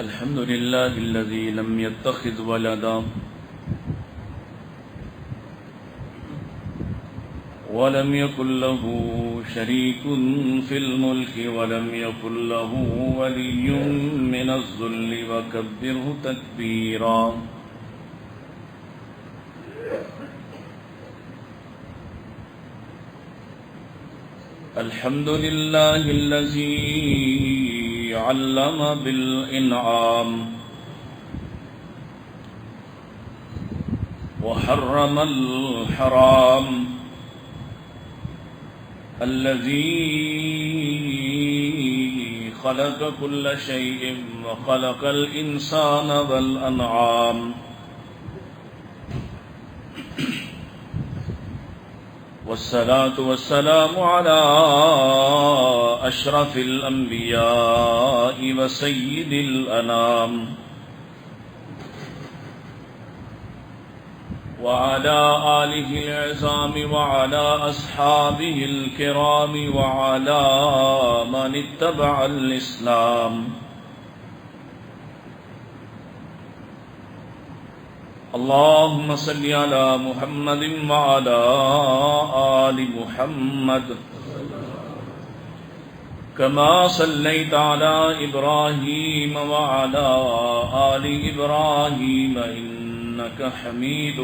الحمد لله الذي لم يتخذ ولدا ولم يكن له شريك في الملك ولم يكن له ولي من الذل وكبره تكبيرا. الحمد لله الذي علم بالإنعام وحرم الحرام، الذي خلق كل شيء وخلق الإنسان والأنعام، والصلاة والسلام على أشرف الأنبياء وسيد الأنام، وعلى آله العظام وعلى أصحابه الكرام وعلى من اتبع الإسلام. اللهم صل على محمد وعلى آل محمد كما صليت على إبراهيم وعلى آل إبراهيم إنك حميد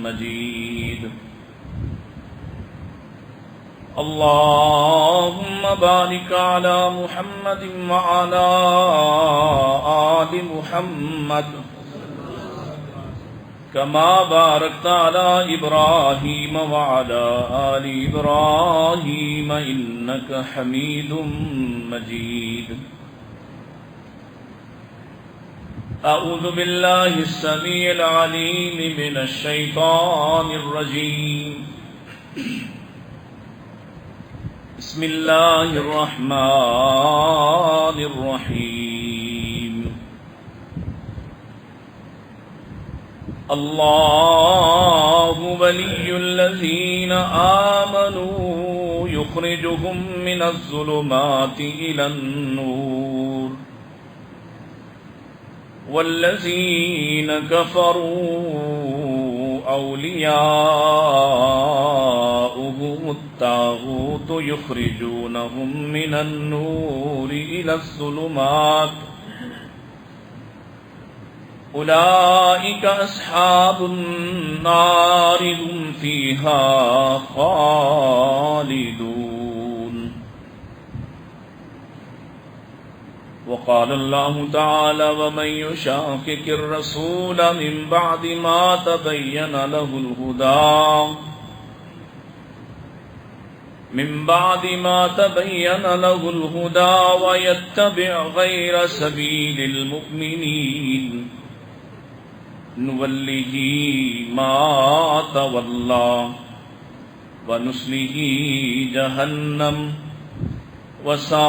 مجيد. اللهم بارك على محمد وعلى آل محمد كما باركت على إبراهيم وعلى آل إبراهيم إنك حميد مجيد. أعوذ بالله السميع العليم من الشيطان الرجيم. بسم الله الرحمن الرحيم. الله ولي الذين آمنوا يخرجهم من الظلمات إلى النور، والذين كفروا أولياؤهم الطاغوت يخرجونهم من النور إلى الظلمات، أولئك أصحاب النار هم فيها خالدون. وقال الله تعالى: ومن يشاقق الرسول من بعد ما تبين له الهدى ويتبع غير سبيل المؤمنين نوله ما تولى ونصله جهنم وساءت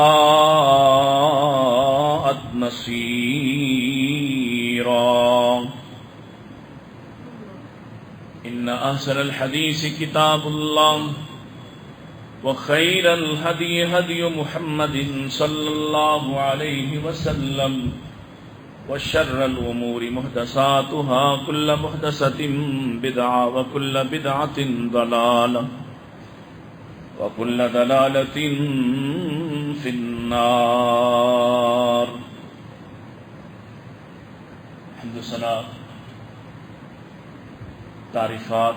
مصيرا. إن أحسن الحديث كتاب الله، وخير الهدي هدي محمد صلى الله عليه وسلم، وشر الأمور محدثاتها، كل محدثة بدعة، وكل بدعة ضلالة، وكل ضلالة في النار. حمد و ثنا، تعریفات،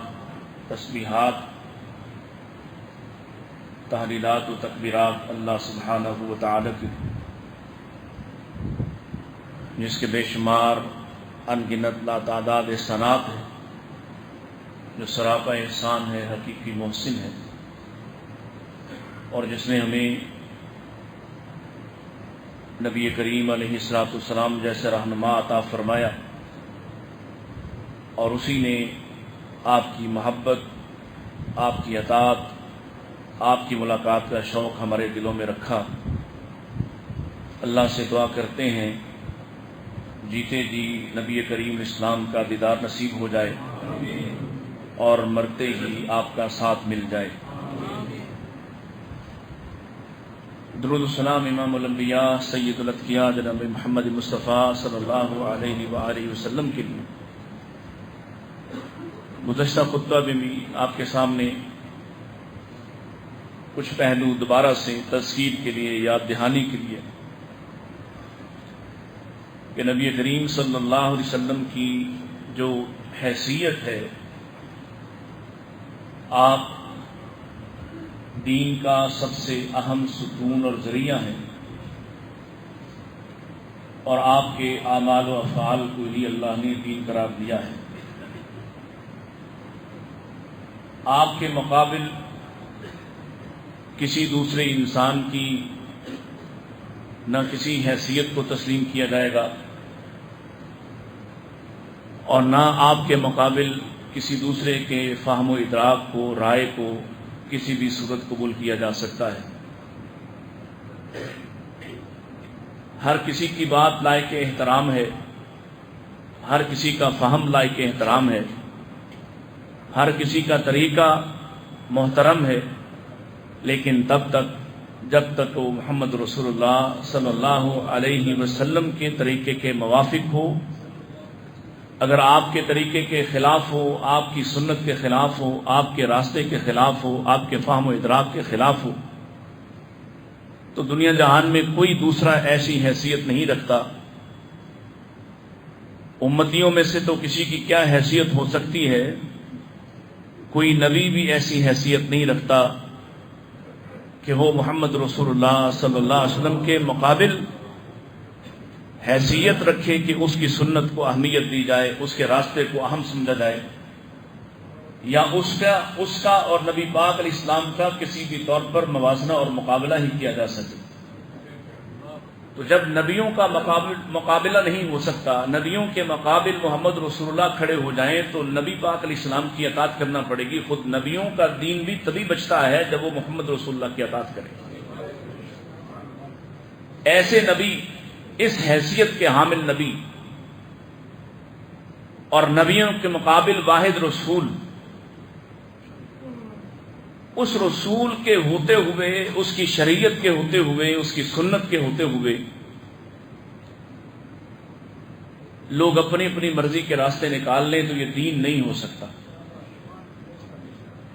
تسبیحات، تحلیلات و تکبیرات اللہ سبحانہ و تعالی کی، جس کے بے شمار ان گنت لاتعداد ثناء ہے، جو سراپا احسان ہے، حقیقی محسن ہے، اور جس نے ہمیں نبی کریم علیہ السلام جیسے رہنما عطا فرمایا، اور اسی نے آپ کی محبت، آپ کی اطاعت، آپ کی ملاقات کا شوق ہمارے دلوں میں رکھا. اللہ سے دعا کرتے ہیں جیتے جی نبی کریم اسلام کا دیدار نصیب ہو جائے اور مرتے ہی آپ کا ساتھ مل جائے. درود السلام امام الانبیاء سید الاتقیاء جناب محمد مصطفیٰ صلی اللہ علیہ وآلہ وسلم کے لیے گزشتہ خطبہ میں بھی آپ کے سامنے کچھ پہلو دوبارہ سے تذکیر کے لیے، یاد دہانی کے لیے کہ نبی کریم صلی اللہ علیہ وسلم کی جو حیثیت ہے، آپ دین کا سب سے اہم ستون اور ذریعہ ہیں، اور آپ کے اعمال و افعال کو ہی اللہ نے دین قرار دیا ہے۔ آپ کے مقابل کسی دوسرے انسان کی نہ کسی حیثیت کو تسلیم کیا جائے گا، اور نہ آپ کے مقابل کسی دوسرے کے فہم و ادراک کو، رائے کو کسی بھی صورت قبول کیا جا سکتا ہے۔ ہر کسی کی بات لائق احترام ہے، ہر کسی کا فہم لائق احترام ہے، ہر کسی کا طریقہ محترم ہے، لیکن تب تک جب تک وہ محمد رسول اللہ صلی اللہ علیہ وسلم کے طریقے کے موافق ہو۔ اگر آپ کے طریقے کے خلاف ہو، آپ کی سنت کے خلاف ہو، آپ کے راستے کے خلاف ہو، آپ کے فہم و ادراک کے خلاف ہو، تو دنیا جہان میں کوئی دوسرا ایسی حیثیت نہیں رکھتا۔ امتیوں میں سے تو کسی کی کیا حیثیت ہو سکتی ہے، کوئی نبی بھی ایسی حیثیت نہیں رکھتا کہ وہ محمد رسول اللہ صلی اللہ علیہ وسلم کے مقابل حیثیت رکھے کہ اس کی سنت کو اہمیت دی جائے، اس کے راستے کو اہم سمجھا جائے، یا اس کا اور نبی پاک علیہ السلام کا کسی بھی طور پر موازنہ اور مقابلہ ہی کیا جا سکے۔ تو جب نبیوں کا مقابلہ نہیں ہو سکتا، نبیوں کے مقابل محمد رسول اللہ کھڑے ہو جائیں تو نبی پاک علیہ السلام کی اطاعت کرنا پڑے گی۔ خود نبیوں کا دین بھی تبھی بچتا ہے جب وہ محمد رسول اللہ کی اطاعت کریں۔ ایسے نبی، اس حیثیت کے حامل نبی، اور نبیوں کے مقابل واحد رسول، اس رسول کے ہوتے ہوئے، اس کی شریعت کے ہوتے ہوئے، اس کی سنت کے ہوتے ہوئے لوگ اپنی اپنی مرضی کے راستے نکال لیں تو یہ دین نہیں ہو سکتا۔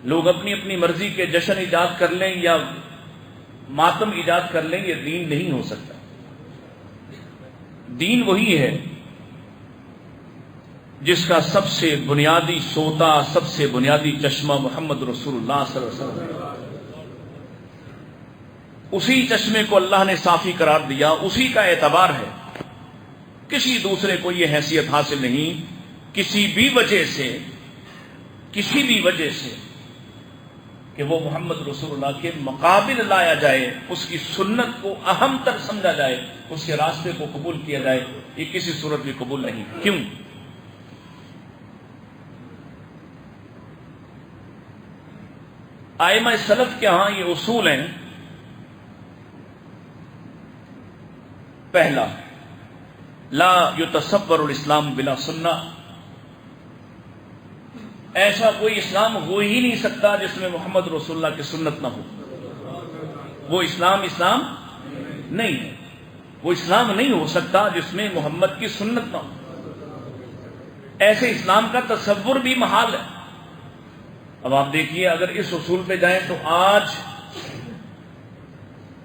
لوگ اپنی اپنی مرضی کے جشن ایجاد کر لیں یا ماتم ایجاد کر لیں، یہ دین نہیں ہو سکتا۔ دین وہی ہے جس کا سب سے بنیادی سوتا، سب سے بنیادی چشمہ محمد رسول اللہ صلی اللہ علیہ وسلم۔ اسی چشمے کو اللہ نے صافی قرار دیا، اسی کا اعتبار ہے، کسی دوسرے کو یہ حیثیت حاصل نہیں کسی بھی وجہ سے کہ وہ محمد رسول اللہ کے مقابل لایا جائے، اس کی سنت کو اہم تر سمجھا جائے، اس کے راستے کو قبول کیا جائے، یہ کسی صورت بھی قبول نہیں۔ کیوں؟ ائمہ سلف کے ہاں یہ اصول ہیں۔ پہلا، لا یتصور الاسلام بلا سنہ، ایسا کوئی اسلام ہو ہی نہیں سکتا جس میں محمد رسول اللہ کی سنت نہ ہو۔ وہ اسلام نہیں ہے، وہ اسلام نہیں ہو سکتا جس میں محمد کی سنت نہ ہو۔ ایسے اسلام کا تصور بھی محال ہے۔ اب آپ دیکھیے، اگر اس اصول پہ جائیں تو آج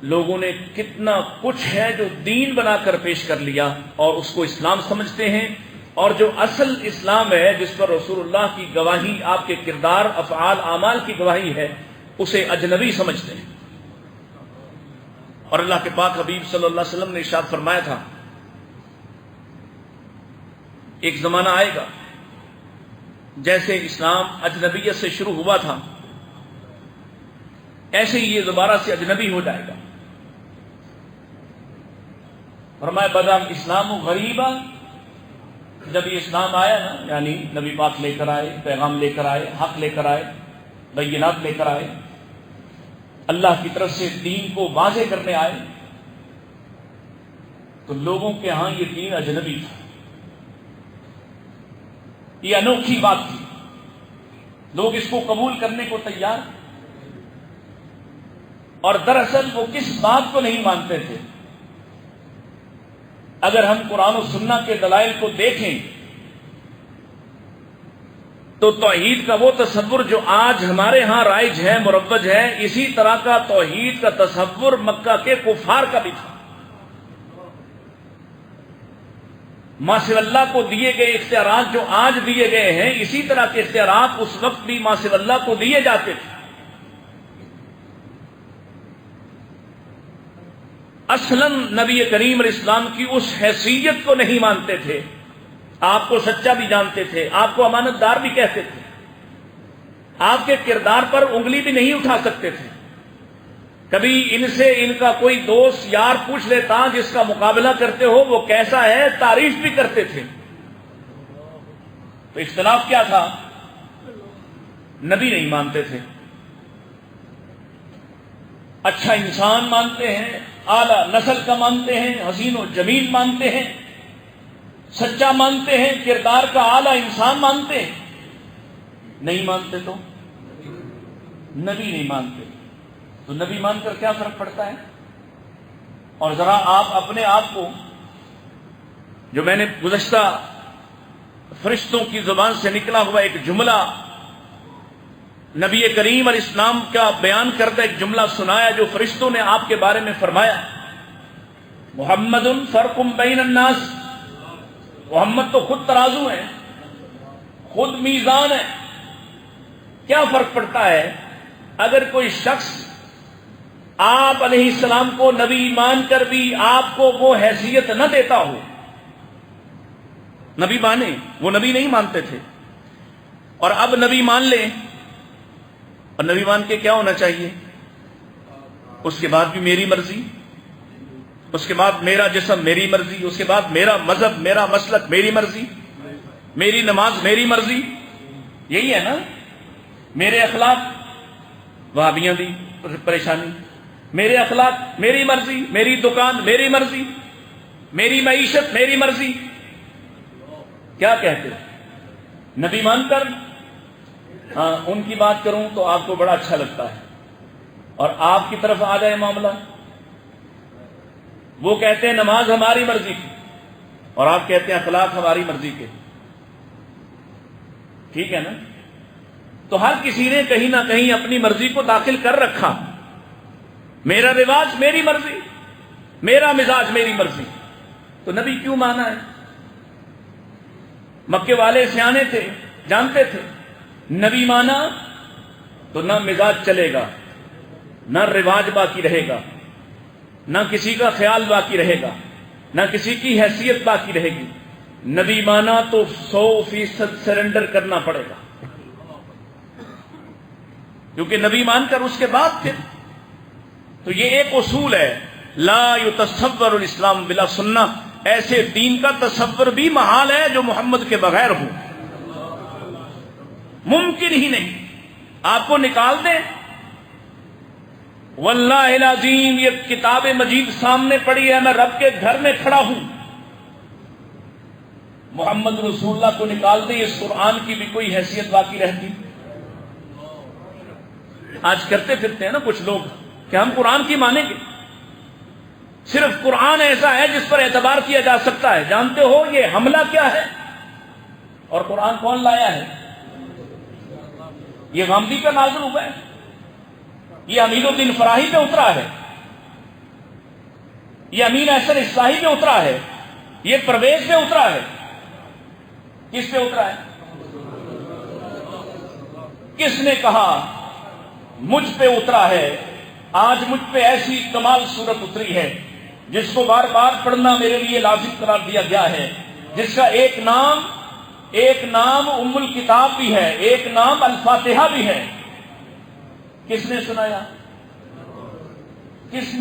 لوگوں نے کتنا کچھ ہے جو دین بنا کر پیش کر لیا اور اس کو اسلام سمجھتے ہیں، اور جو اصل اسلام ہے جس پر رسول اللہ کی گواہی، آپ کے کردار، افعال، اعمال کی گواہی ہے، اسے اجنبی سمجھتے ہیں۔ اور اللہ کے پاک حبیب صلی اللہ علیہ وسلم نے ارشاد فرمایا تھا، ایک زمانہ آئے گا جیسے اسلام اجنبیت سے شروع ہوا تھا، ایسے ہی یہ دوبارہ سے اجنبی ہو جائے گا۔ فرمایا بدا اسلام غریبا، جب یہ اسلام آیا نا، یعنی نبی پاک لے کر آئے، پیغام لے کر آئے، حق لے کر آئے، بینات لے کر آئے، اللہ کی طرف سے دین کو واضح کرنے آئے، تو لوگوں کے ہاں یہ دین اجنبی تھا، یہ انوکھی بات تھی، لوگ اس کو قبول کرنے کو تیار۔ اور دراصل وہ کس بات کو نہیں مانتے تھے؟ اگر ہم قرآن و سنت کے دلائل کو دیکھیں تو توحید کا وہ تصور جو آج ہمارے ہاں رائج ہے، مروج ہے، اسی طرح کا توحید کا تصور مکہ کے کفار کا بھی تھا۔ ما سوی اللہ کو دیے گئے اختیارات جو آج دیے گئے ہیں، اسی طرح کے اختیارات اس وقت بھی ما سوی اللہ کو دیے جاتے تھے۔ اصلاً نبی کریم علیہ السلام کی اس حیثیت کو نہیں مانتے تھے، آپ کو سچا بھی جانتے تھے، آپ کو امانت دار بھی کہتے تھے، آپ کے کردار پر انگلی بھی نہیں اٹھا سکتے تھے۔ کبھی ان سے ان کا کوئی دوست یار پوچھ لیتا جس کا مقابلہ کرتے ہو وہ کیسا ہے، تعریف بھی کرتے تھے۔ تو اختلاف کیا تھا؟ نبی نہیں مانتے تھے، اچھا انسان مانتے ہیں، اعلی نسل کا مانتے ہیں، حسین و جمیل مانتے ہیں، سچا مانتے ہیں، کردار کا اعلی انسان مانتے ہیں۔ نہیں مانتے تو نبی نہیں مانتے، تو نبی مان کر کیا فرق پڑتا ہے؟ اور ذرا آپ اپنے آپ کو، جو میں نے گزشتہ فرشتوں کی زبان سے نکلا ہوا ایک جملہ نبی کریم علیہ السلام کا بیان کردہ ایک جملہ سنایا جو فرشتوں نے آپ کے بارے میں فرمایا، محمد فرق بین الناس، محمد تو خود ترازو ہے، خود میزان ہے۔ کیا فرق پڑتا ہے اگر کوئی شخص آپ علیہ السلام کو نبی مان کر بھی آپ کو وہ حیثیت نہ دیتا ہو؟ نبی مانے، وہ نبی نہیں مانتے تھے، اور اب نبی مان لیں، اور نبی مان کے کیا ہونا چاہیے؟ اس کے بعد بھی میری مرضی، اس کے بعد میرا جسم میری مرضی، اس کے بعد میرا مذہب میرا مسلک میری مرضی، میری نماز میری مرضی، یہی ہے نا؟ میرے اخلاق، وہابیاں دی پریشانی، میرے اخلاق میری مرضی، میری دکان میری مرضی، میری معیشت میری مرضی۔ کیا کہتے نبی مان کر؟ ہاں، ان کی بات کروں تو آپ کو بڑا اچھا لگتا ہے، اور آپ کی طرف آ جائے معاملہ، وہ کہتے ہیں نماز ہماری مرضی کی، اور آپ کہتے ہیں اخلاق ہماری مرضی کے۔ ٹھیک ہے نا؟ تو ہر کسی نے کہیں نہ کہیں اپنی مرضی کو داخل کر رکھا۔ میرا رواج میری مرضی، میرا مزاج میری مرضی، تو نبی کیوں مانا ہے؟ مکے والے سیانے تھے، جانتے تھے نبی مانا تو نہ مزاج چلے گا، نہ رواج باقی رہے گا، نہ کسی کا خیال باقی رہے گا، نہ کسی کی حیثیت باقی رہے گی۔ نبی مانا تو 100% سرنڈر کرنا پڑے گا، کیونکہ نبی مان کر اس کے بعد پھر تو یہ ایک اصول ہے، لا یتصور الاسلام بلا سنہ، ایسے دین کا تصور بھی محال ہے جو محمد کے بغیر ہو، ممکن ہی نہیں۔ آپ کو نکال دیں، واللہ العظیم یہ کتاب مجید سامنے پڑی ہے، میں رب کے گھر میں کھڑا ہوں، محمد رسول اللہ کو نکال دیں، اس قرآن کی بھی کوئی حیثیت باقی رہتی؟ آج کرتے پھرتے ہیں نا کچھ لوگ کہ ہم قرآن کی مانیں گے، صرف قرآن ایسا ہے جس پر اعتبار کیا جا سکتا ہے۔ جانتے ہو یہ حملہ کیا ہے اور قرآن کون لایا ہے؟ یہ غامدی پہ نازل ہوا ہے، یہ امین الدین فراہی پہ اترا ہے، یہ امین احسن اصلاحی پہ اترا ہے، یہ پرویز پہ اترا ہے۔ کس پہ اترا ہے؟ کس نے کہا مجھ پہ اترا ہے؟ آج مجھ پہ ایسی کمال صورت اتری ہے جس کو بار بار پڑھنا میرے لیے لازم قرار دیا گیا ہے، جس کا ایک نام ام الکتاب بھی ہے، ایک نام الفاتحہ بھی ہے۔ کس نے سنایا؟ کس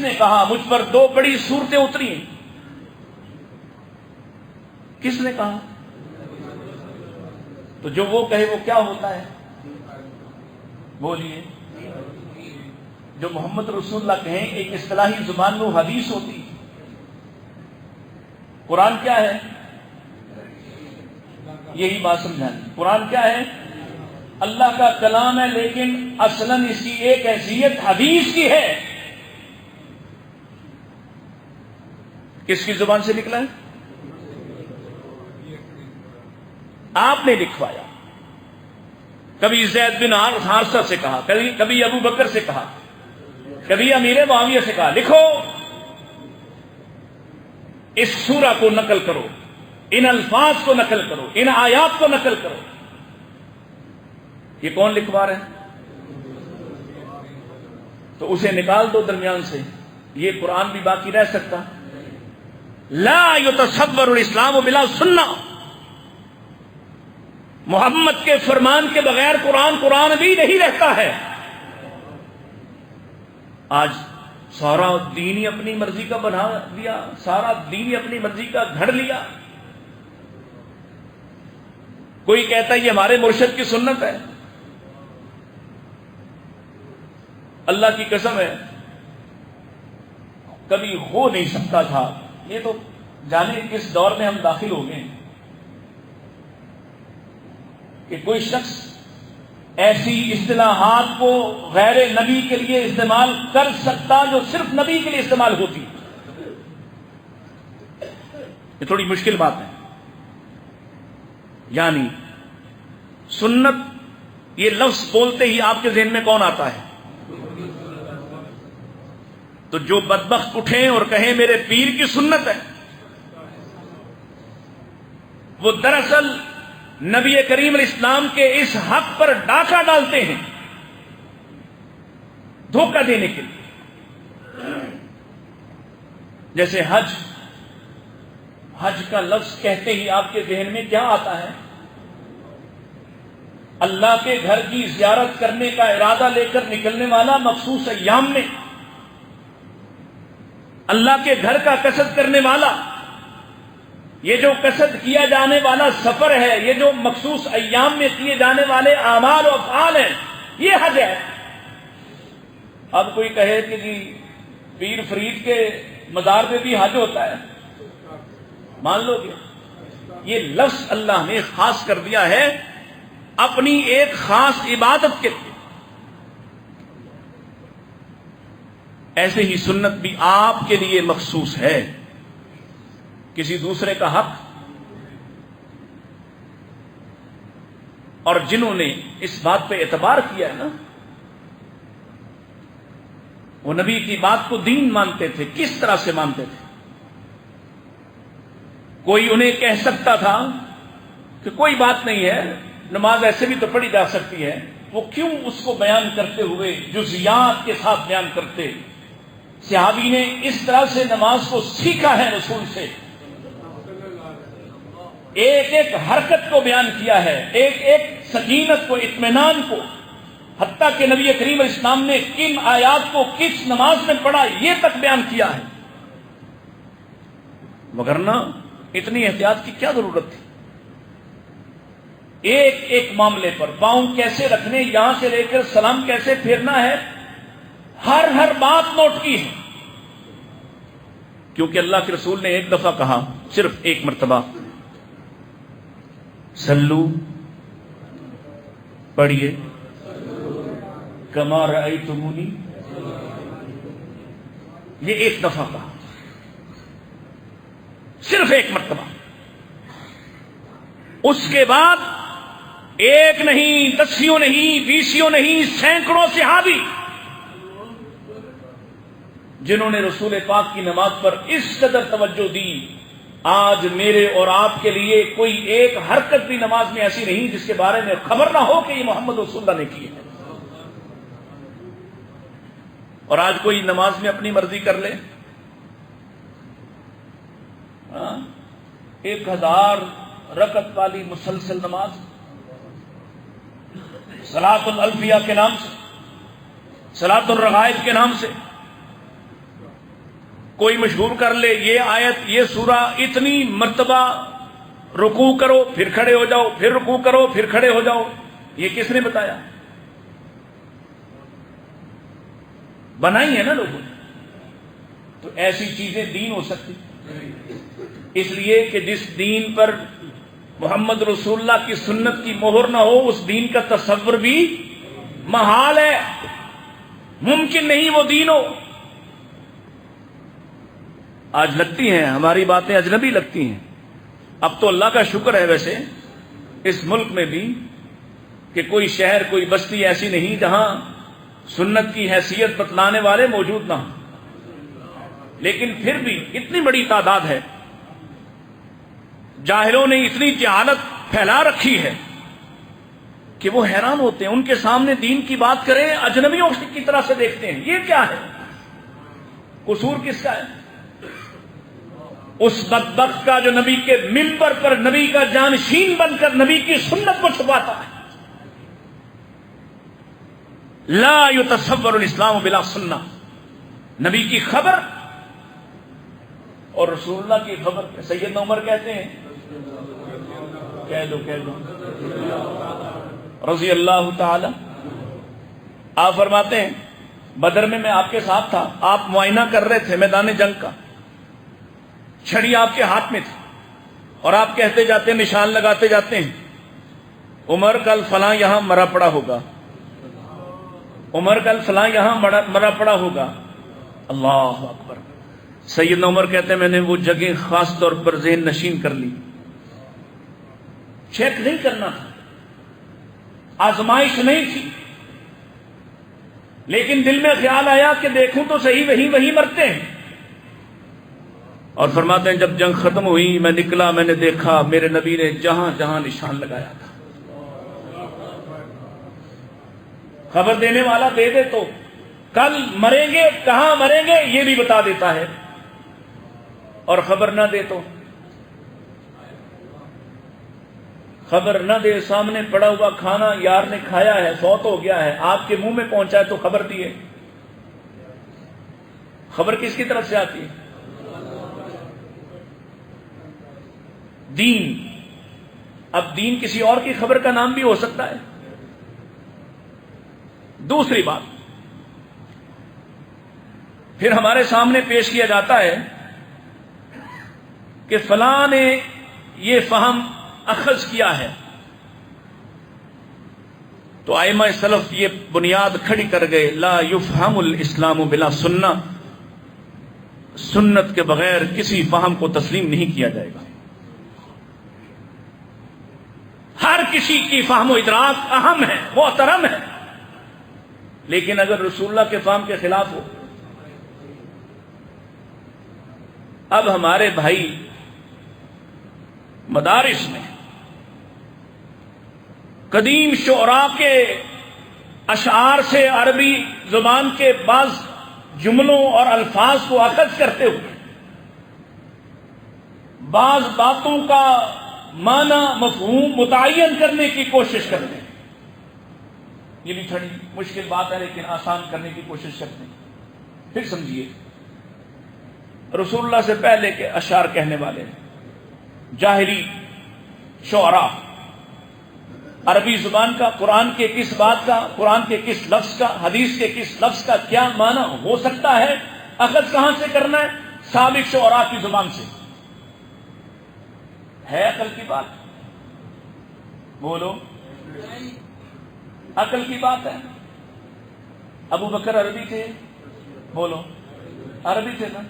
نے کہا مجھ پر 2 بڑی صورتیں اتری ہیں؟ کس نے کہا؟ تو جو وہ کہے وہ کیا ہوتا ہے؟ بولیے۔ جو محمد رسول اللہ کہیں ایک اصطلاحی زبان میں وہ حدیث ہوتی۔ قرآن کیا ہے؟ یہی بات سمجھانی۔ قرآن کیا ہے؟ اللہ کا کلام ہے، لیکن اصلاً اس کی ایک حیثیت حدیث کی ہے. کس کی زبان سے نکلا ہے؟ آپ نے لکھوایا. کبھی زید بن حارثہ سے کہا، کبھی ابو بکر سے کہا، کبھی امیر معاویہ سے کہا لکھو، اس سورہ کو نقل کرو، ان الفاظ کو نقل کرو، ان آیات کو نقل کرو. یہ کون لکھوا رہے ہیں؟ تو اسے نکال دو درمیان سے، یہ قرآن بھی باقی رہ سکتا. لا یتصور الاسلام بلا سنہ، محمد کے فرمان کے بغیر قرآن بھی نہیں رہتا ہے. آج سارا دین ہی اپنی مرضی کا بنا دیا، سارا دین ہی اپنی مرضی کا گھڑ لیا. کوئی کہتا ہے یہ ہمارے مرشد کی سنت ہے. اللہ کی قسم ہے کبھی ہو نہیں سکتا تھا. یہ تو جانے کس دور میں ہم داخل ہو گئے کہ کوئی شخص ایسی اصطلاحات کو غیر نبی کے لیے استعمال کر سکتا جو صرف نبی کے لیے استعمال ہوتی. یہ تھوڑی مشکل بات ہے. یعنی سنت یہ لفظ بولتے ہی آپ کے ذہن میں کون آتا ہے؟ تو جو بدبخت اٹھیں اور کہیں میرے پیر کی سنت ہے، وہ دراصل نبی کریم علیہ السلام کے اس حق پر ڈاکہ ڈالتے ہیں دھوکہ دینے کے لیے. جیسے حج کا لفظ کہتے ہی آپ کے ذہن میں کیا آتا ہے؟ اللہ کے گھر کی زیارت کرنے کا ارادہ لے کر نکلنے والا مخصوص ایام میں، اللہ کے گھر کا قصد کرنے والا، یہ جو قصد کیا جانے والا سفر ہے، یہ جو مخصوص ایام میں کیے جانے والے اعمال و افعال ہیں، یہ حج ہے. اب کوئی کہے کہ جی پیر فرید کے مزار پہ بھی حج ہوتا ہے، مان لو گے؟ یہ لفظ اللہ نے خاص کر دیا ہے اپنی ایک خاص عبادت کے لیے. ایسے ہی سنت بھی آپ کے لیے مخصوص ہے. کسی دوسرے کا حق، اور جنہوں نے اس بات پہ اعتبار کیا ہے نا، وہ نبی کی بات کو دین مانتے تھے. کس طرح سے مانتے تھے؟ کوئی انہیں کہہ سکتا تھا کہ کوئی بات نہیں ہے، نماز ایسے بھی تو پڑھی جا سکتی ہے. وہ کیوں اس کو بیان کرتے ہوئے جزیات کے ساتھ بیان کرتے؟ صحابی نے اس طرح سے نماز کو سیکھا ہے رسول سے، ایک ایک حرکت کو بیان کیا ہے، ایک ایک سکینت کو، اطمینان کو، حتیٰ کہ نبی کریم علیہ السلام نے کن آیات کو کس نماز میں پڑھا یہ تک بیان کیا ہے. وگرنہ اتنی احتیاط کی کیا ضرورت تھی؟ ایک ایک معاملے پر پاؤں کیسے رکھنے، یہاں سے لے کر سلام کیسے پھیرنا ہے، ہر بات نوٹ کی ہے. کیونکہ اللہ کے رسول نے ایک دفعہ کہا، صرف ایک مرتبہ، سلو پڑھیے کما رأیتمونی. یہ ایک دفعہ کہا، صرف ایک مرتبہ. اس کے بعد ایک نہیں، دسیوں نہیں، بیسیوں نہیں، سینکڑوں صحابی جنہوں نے رسول پاک کی نماز پر اس قدر توجہ دی. آج میرے اور آپ کے لیے کوئی ایک حرکت بھی نماز میں ایسی نہیں جس کے بارے میں خبر نہ ہو کہ یہ محمد رسول اللہ نے کی ہے. اور آج کوئی نماز میں اپنی مرضی کر لے. 1000 رکعت والی مسلسل نماز صلاۃ الالفیہ کے نام سے، صلاۃ الرغائب کے نام سے کوئی مشہور کر لے، یہ آیت، یہ سورہ اتنی مرتبہ رکوع کرو پھر کھڑے ہو جاؤ، پھر رکوع کرو پھر کھڑے ہو جاؤ. یہ کس نے بتایا؟ بنائی ہے نا لوگوں نے. تو ایسی چیزیں دین ہو سکتی؟ اس لیے کہ جس دین پر محمد رسول اللہ کی سنت کی مہر نہ ہو اس دین کا تصور بھی محال ہے، ممکن نہیں وہ دین ہو۔ آج لگتی ہیں ہماری باتیں اجنبی لگتی ہیں، اب تو اللہ کا شکر ہے ویسے اس ملک میں بھی کہ کوئی شہر کوئی بستی ایسی نہیں جہاں سنت کی حیثیت بتلانے والے موجود نہ ہوں، لیکن پھر بھی اتنی بڑی تعداد ہے، جاہلوں نے اتنی جہالت پھیلا رکھی ہے کہ وہ حیران ہوتے ہیں، ان کے سامنے دین کی بات کریں اجنبیوں کی طرح سے دیکھتے ہیں، یہ کیا ہے؟ قصور کس کا ہے؟ اس بدبخت کا جو نبی کے منبر پر نبی کا جانشین بن کر نبی کی سنت کو چھپاتا ہے۔ لا یتصور الاسلام بلا سنہ، نبی کی خبر اور رسول اللہ کی خبر۔ سیدنا عمر کہتے ہیں، کہہ دو رضی اللہ تعالی، آپ فرماتے ہیں بدر میں آپ کے ساتھ تھا، آپ معائنہ کر رہے تھے میدان جنگ کا، چھڑی آپ کے ہاتھ میں تھی اور آپ کہتے جاتے ہیں، نشان لگاتے جاتے ہیں، عمر کل فلاں یہاں مرا پڑا ہوگا، عمر کل فلاں یہاں مرا پڑا ہوگا۔ اللہ اکبر۔ سیدنا عمر کہتے ہیں میں نے وہ جگہ خاص طور پر ذہن نشین کر لی، چیک نہیں کرنا تھا، آزمائش نہیں تھی، لیکن دل میں خیال آیا کہ دیکھوں تو صحیح وہی مرتے ہیں۔ اور فرماتے ہیں جب جنگ ختم ہوئی میں نکلا، میں نے دیکھا میرے نبی نے جہاں جہاں نشان لگایا تھا۔ خبر دینے والا دے دے تو کل مریں گے، کہاں مریں گے یہ بھی بتا دیتا ہے، اور خبر نہ دے تو خبر نہ دے، سامنے پڑا ہوا کھانا یار نے کھایا ہے، فوت ہو گیا ہے، آپ کے منہ میں پہنچا ہے تو خبر دیے۔ خبر کس کی طرف سے آتی ہے؟ دین۔ اب دین کسی اور کی خبر کا نام بھی ہو سکتا ہے۔ دوسری بات، پھر ہمارے سامنے پیش کیا جاتا ہے کہ فلاں نے یہ فہم اخذ کیا ہے، تو ائمہ سلف یہ بنیاد کھڑی کر گئے، لا یفہم الاسلام بلا سنہ، سنت کے بغیر کسی فہم کو تسلیم نہیں کیا جائے گا۔ ہر کسی کی فہم و ادراک اہم ہے، محترم ہے، لیکن اگر رسول اللہ کے فہم کے خلاف ہو۔ اب ہمارے بھائی مدارس میں قدیم شعراء کے اشعار سے عربی زبان کے بعض جملوں اور الفاظ کو اخذ کرتے ہوئے بعض باتوں کا معنی مفہوم متعین کرنے کی کوشش کرتے ہیں۔ یہ بھی تھوڑی مشکل بات ہے لیکن آسان کرنے کی کوشش کرتے ہیں۔ پھر سمجھیے، رسول اللہ سے پہلے کے اشعار کہنے والے جاہلی شعراء عربی زبان کا، قرآن کے کس بات کا، قرآن کے کس لفظ کا، حدیث کے کس لفظ کا کیا معنی ہو سکتا ہے، اخذ کہاں سے کرنا ہے؟ سابق شعراء کی زبان سے۔ ہے عقل کی بات؟ بولو، عقل کی بات ہے؟ ابو بکر عربی تھے؟ بولو، عربی تھے نا،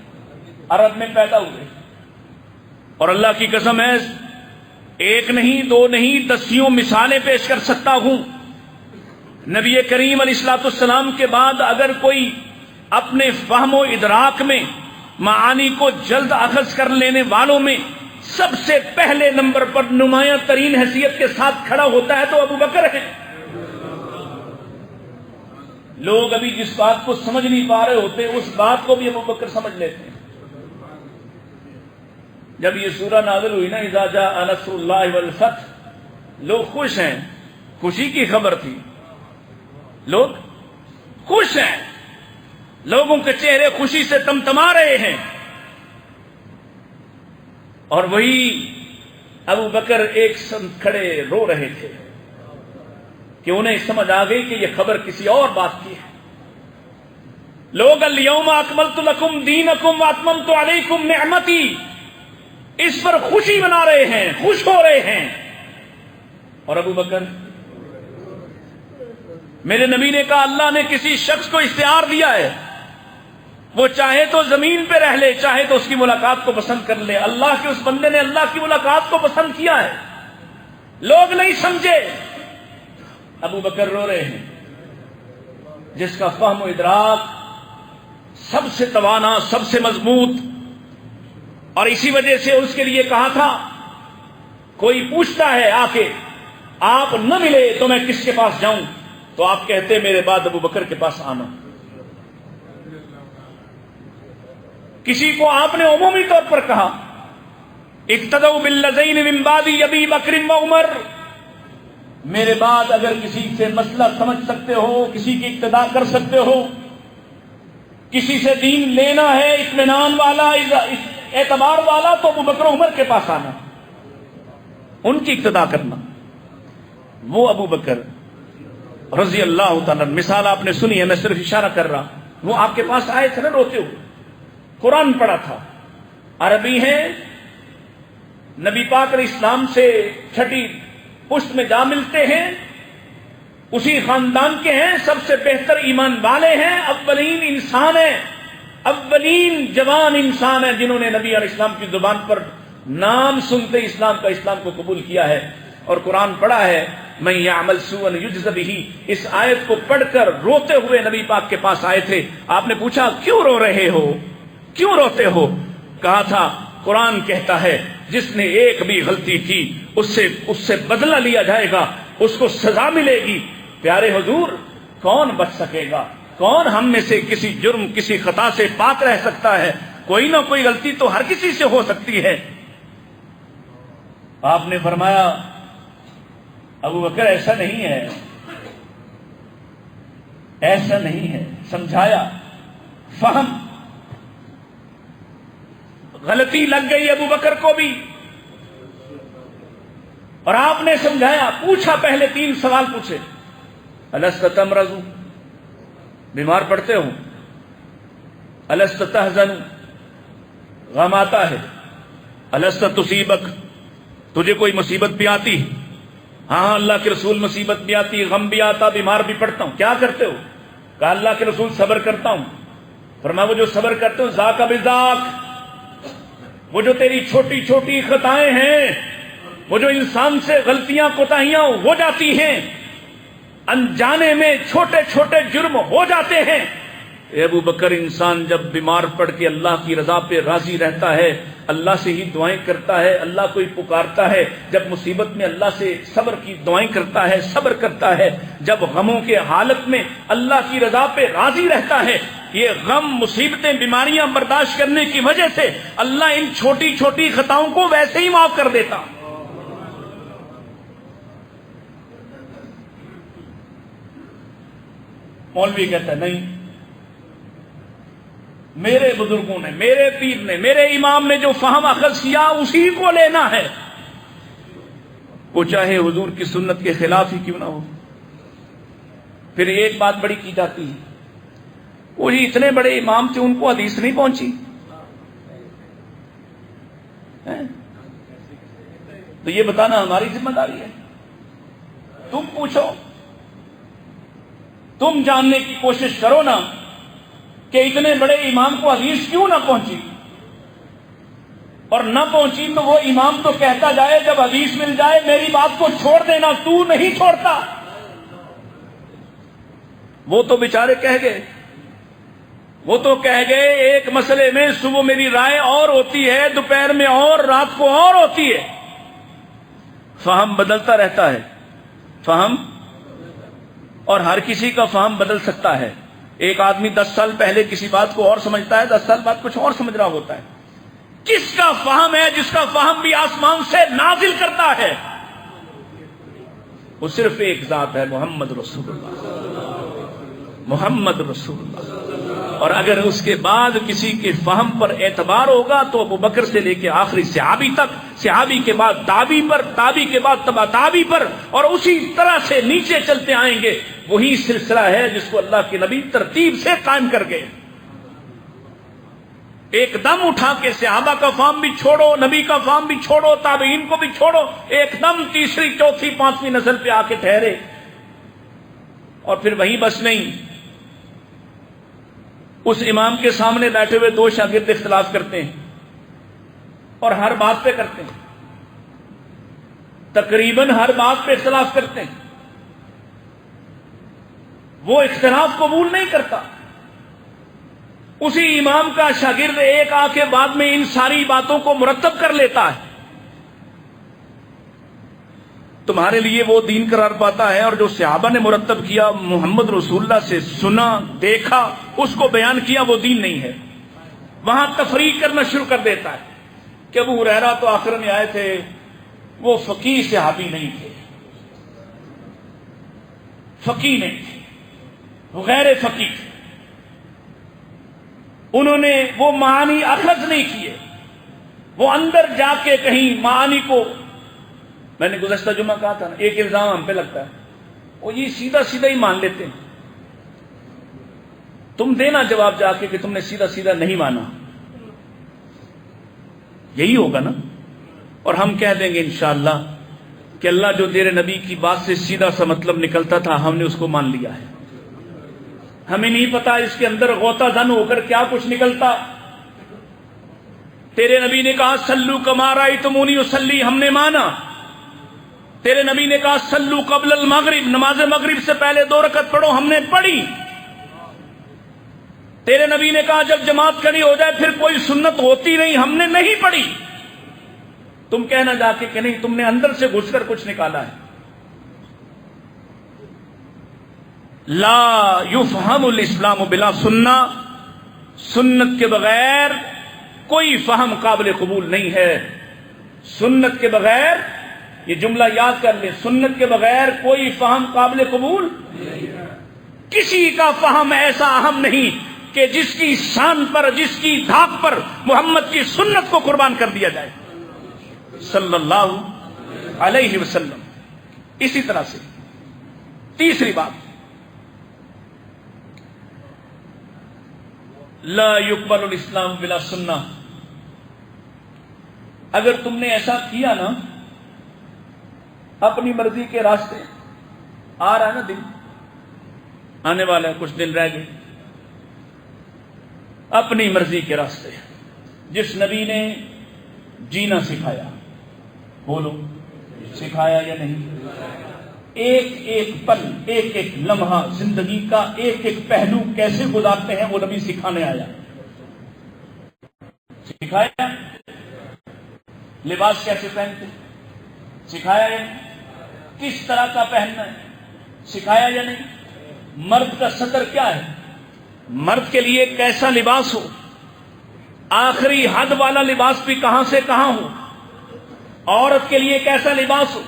عرب میں پیدا ہوئے، اور اللہ کی قسم ہے ایک نہیں دو نہیں دسیوں مثالیں پیش کر سکتا ہوں۔ نبی کریم علیہ الصلوۃ والسلام کے بعد اگر کوئی اپنے فہم و ادراک میں معانی کو جلد اخذ کر لینے والوں میں سب سے پہلے نمبر پر نمایاں ترین حیثیت کے ساتھ کھڑا ہوتا ہے تو ابو بکر ہے۔ لوگ ابھی جس بات کو سمجھ نہیں پا رہے ہوتے اس بات کو بھی ابو بکر سمجھ لیتے ہیں۔ جب یہ سورہ نازل ہوئی نا، اذا جاء نصر اللہ والفتح، لوگ خوش ہیں، خوشی کی خبر تھی، لوگ خوش ہیں، لوگوں کے چہرے خوشی سے تمتما رہے ہیں، اور وہی ابو بکر ایک ساتھ کھڑے رو رہے تھے کہ انہیں سمجھ آ گئی کہ یہ خبر کسی اور بات کی ہے۔ لوگ الیوم اکملت لکم دینکم واتممت علیکم نعمتی، اس پر خوشی منا رہے ہیں، خوش ہو رہے ہیں. اور ابو بکر، میرے نبی نے کہا اللہ نے کسی شخص کو اختیار دیا ہے، وہ چاہے تو زمین پہ رہ لے، چاہے تو اس کی ملاقات کو پسند کر لے. اللہ کے اس بندے نے اللہ کی ملاقات کو پسند کیا ہے، لوگ نہیں سمجھے. ابو بکر رو رہے ہیں، جس کا فہم و ادراک سب سے توانا، سب سے مضبوط. اور اسی وجہ سے اس کے لیے کہا تھا، کوئی پوچھتا ہے آ کے آپ نہ ملے تو میں کس کے پاس جاؤں، تو آپ کہتے میرے بعد ابو بکر کے پاس آنا. کسی کو آپ نے عمومی طور پر کہا، اقتدوا بالذین من بعدی ابی بکر و عمر، میرے بعد اگر کسی سے مسئلہ سمجھ سکتے ہو، کسی کی اقتداء کر سکتے ہو، کسی سے دین لینا ہے اطمینان والا، اعتبار والا، تو ابو بکر عمر کے پاس آنا، ان کی اقتداء کرنا. وہ ابو بکر رضی اللہ تعالیٰ، مثال آپ نے سنی ہے، میں صرف اشارہ کر رہا. وہ آپ کے پاس آئے تھے نا روتے ہوئے، قرآن پڑھا تھا، عربی ہیں، نبی پاک علیہ السلام سے چھٹی پشت میں جا ملتے ہیں، اسی خاندان کے ہیں، سب سے بہتر ایمان والے ہیں، اولین انسان ہیں، اولین جوان انسان ہیں جنہوں نے نبی علیہ السلام کی زبان پر نام سنتے اسلام کو قبول کیا ہے اور قرآن پڑھا ہے. من یعمل سوءا یجز بہ، اس آیت کو پڑھ کر روتے ہوئے نبی پاک کے پاس آئے تھے. آپ نے پوچھا کیوں رو رہے ہو، کیوں روتے ہو؟ کہا تھا قرآن کہتا ہے جس نے ایک بھی غلطی کی اس سے بدلہ لیا جائے گا، اس کو سزا ملے گی. پیارے حضور، کون بچ سکے گا؟ کون ہم میں سے کسی جرم، کسی خطا سے پاک رہ سکتا ہے؟ کوئی نہ کوئی غلطی تو ہر کسی سے ہو سکتی ہے. آپ نے فرمایا ابو بکر ایسا نہیں ہے، ایسا نہیں ہے. سمجھایا، فہم، غلطی لگ گئی ابو بکر کو بھی، اور آپ نے سمجھایا. پوچھا، پہلے 3 سوال پوچھے. الست تمرض، بیمار پڑتے ہو؟ الست تحزن، غم آتا ہے؟ الست تصیبک، تجھے کوئی مصیبت بھی آتی؟ ہاں اللہ کے رسول، مصیبت بھی آتی، غم بھی آتا، بیمار بھی پڑتا ہوں. کیا کرتے ہو؟ کہا اللہ کے رسول صبر کرتا ہوں. فرمایا وہ جو صبر کرتے ہو ذاک بذاک، وہ جو تیری چھوٹی چھوٹی خطائیں ہیں، وہ جو انسان سے غلطیاں کوتاہیاں ہو جاتی ہیں، انجانے میں چھوٹے چھوٹے جرم ہو جاتے ہیں. اے ابو بکر، انسان جب بیمار پڑ کے اللہ کی رضا پہ راضی رہتا ہے، اللہ سے ہی دعائیں کرتا ہے، اللہ کو ہی پکارتا ہے، جب مصیبت میں اللہ سے صبر کی دعائیں کرتا ہے، صبر کرتا ہے، جب غموں کے حالت میں اللہ کی رضا پہ راضی رہتا ہے، یہ غم، مصیبتیں، بیماریاں برداشت کرنے کی وجہ سے اللہ ان چھوٹی چھوٹی خطاؤں کو ویسے ہی معاف کر دیتا. مولوی کہتا ہے نہیں، میرے بزرگوں نے، میرے پیر نے، میرے امام نے جو فہم اخذ کیا اسی کو لینا ہے، وہ چاہے حضور کی سنت کے خلاف ہی کیوں نہ ہو. پھر ایک بات بڑی کی جاتی ہے، وہ جی اتنے بڑے امام تھے، ان کو حدیث نہیں پہنچی. تو یہ بتانا ہماری ذمہ داری ہے. تم پوچھو، تم جاننے کی کوشش کرو نا کہ اتنے بڑے امام کو حدیث کیوں نہ پہنچی، اور نہ پہنچی تو وہ امام تو کہتا جائے جب حدیث مل جائے میری بات کو چھوڑ دینا، تو نہیں چھوڑتا. وہ تو بیچارے کہہ گئے، وہ تو کہہ گئے ایک مسئلے میں صبح میری رائے اور ہوتی ہے، دوپہر میں اور، رات کو اور ہوتی ہے. فہم بدلتا رہتا ہے، فہم، اور ہر کسی کا فہم بدل سکتا ہے. ایک آدمی 10 سال پہلے کسی بات کو اور سمجھتا ہے، 10 سال بعد کچھ اور سمجھ رہا ہوتا ہے. کس کا فہم ہے؟ جس کا فہم بھی آسمان سے نازل کرتا ہے، وہ صرف ایک ذات ہے، محمد رسول اللہ، محمد رسول اللہ. اور اگر اس کے بعد کسی کے فہم پر اعتبار ہوگا تو ابو بکر سے لے کے آخری صحابی تک، صحابی کے بعد تابعی پر، تابعی کے بعد تبع تابعی پر، اور اسی طرح سے نیچے چلتے آئیں گے. وہی سلسلہ ہے جس کو اللہ کے نبی ترتیب سے قائم کر گئے. ایک دم اٹھا کے صحابہ کا فارم بھی چھوڑو، نبی کا فارم بھی چھوڑو، تابعین کو بھی چھوڑو، ایک دم تیسری چوتھی پانچویں نسل پہ آ کے ٹھہرے. اور پھر وہیں بس نہیں، اس امام کے سامنے بیٹھے ہوئے دو شاگرد اختلاف کرتے ہیں اور ہر بات پہ کرتے ہیں، تقریباً ہر بات پہ اختلاف کرتے ہیں. وہ اختلاف قبول نہیں کرتا. اسی امام کا شاگرد ایک آ کے بعد میں ان ساری باتوں کو مرتب کر لیتا ہے. تمہارے لیے وہ دین قرار پاتا ہے، اور جو صحابہ نے مرتب کیا، محمد رسول اللہ سے سنا دیکھا، اس کو بیان کیا، وہ دین نہیں ہے. وہاں تفریق کرنا شروع کر دیتا ہے کہ ابو ہریرہ تو آخر میں آئے تھے، وہ فقیہ صحابی نہیں تھے، فقیہ نہیں تھے، وہ غیر فقیہ تھے، انہوں نے وہ معانی اخذ نہیں کیے، وہ اندر جا کے کہیں معانی کو، میں نے گزشتہ جمعہ کہا تھا نا، ایک الزام ہم پہ لگتا ہے، وہ یہ سیدھا سیدھا ہی مان لیتے ہیں. تم دینا جواب جا کے کہ تم نے سیدھا سیدھا نہیں مانا، یہی ہوگا نا. اور ہم کہہ دیں گے انشاءاللہ کہ اللہ جو تیرے نبی کی بات سے سیدھا سا مطلب نکلتا تھا، ہم نے اس کو مان لیا ہے. ہمیں نہیں پتا اس کے اندر غوطہ زن ہو کر کیا کچھ نکلتا. تیرے نبی نے کہا سلو کما رأیتمونی اصلی، ہم نے مانا. تیرے نبی نے کہا سلو قبل المغرب، نماز مغرب سے پہلے 2 رکعت پڑھو، ہم نے پڑھی. تیرے نبی نے کہا جب جماعت کھڑی ہو جائے پھر کوئی سنت ہوتی نہیں، ہم نے نہیں پڑھی. تم کہنا جا کے کہ نہیں، تم نے اندر سے گھس کر کچھ نکالا ہے. لا یفہم الاسلام بلا سنہ، سنت کے بغیر کوئی فہم قابل قبول نہیں ہے. سنت کے بغیر، یہ جملہ یاد کر لیں، سنت کے بغیر کوئی فہم قابل قبول. کسی کا فہم ایسا اہم نہیں کہ جس کی شان پر، جس کی دھاک پر محمد کی سنت کو قربان کر دیا جائے صلی اللہ علیہ وسلم. اسی طرح سے تیسری بات، لا یقبل الاسلام بلا سنہ. اگر تم نے ایسا کیا نا، اپنی مرضی کے راستے، آ رہا ہے نا دن، آنے والا ہے، کچھ دن رہ گئے، اپنی مرضی کے راستے، جس نبی نے جینا سکھایا، بولو سکھایا یا نہیں؟ ایک ایک پل، ایک ایک لمحہ زندگی کا ایک ایک پہلو کیسے گزارتے ہیں، وہ نبی سکھانے آیا. سکھایا. لباس کیسے پہنتے سکھایا یا نہیں؟ کس طرح کا پہننا ہے سکھایا یا نہیں؟ مرد کا سطر کیا ہے، مرد کے لیے کیسا لباس ہو، آخری حد والا لباس بھی کہاں سے کہاں ہو، عورت کے لیے کیسا لباس ہو،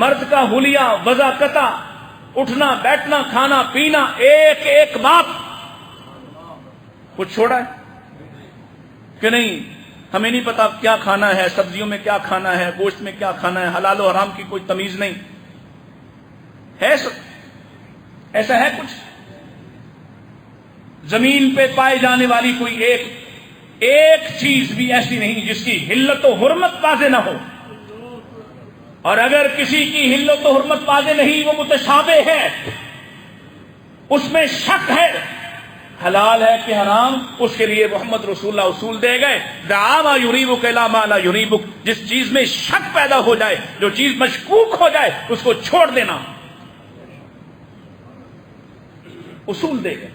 مرد کا حلیہ، وضاقتہ، اٹھنا بیٹھنا، کھانا پینا، ایک ایک بات. کچھ چھوڑا ہے کہ نہیں؟ ہمیں نہیں پتا کیا کھانا ہے، سبزیوں میں کیا کھانا ہے، گوشت میں کیا کھانا ہے، حلال و حرام کی کوئی تمیز نہیں ہے. ایسا ہے کچھ؟ زمین پہ پائے جانے والی کوئی ایک چیز بھی ایسی نہیں جس کی حلت و حرمت واضح نہ ہو. اور اگر کسی کی حلت و حرمت واضح نہیں، وہ متشابہ ہے، اس میں شک ہے، حلال ہے کہ حرام، اس کے لیے محمد رسول اللہ اصول دے گئے. دعا ما یریبک الا ما لا یریبک، جس چیز میں شک پیدا ہو جائے، جو چیز مشکوک ہو جائے، اس کو چھوڑ دینا، اصول دے گئے.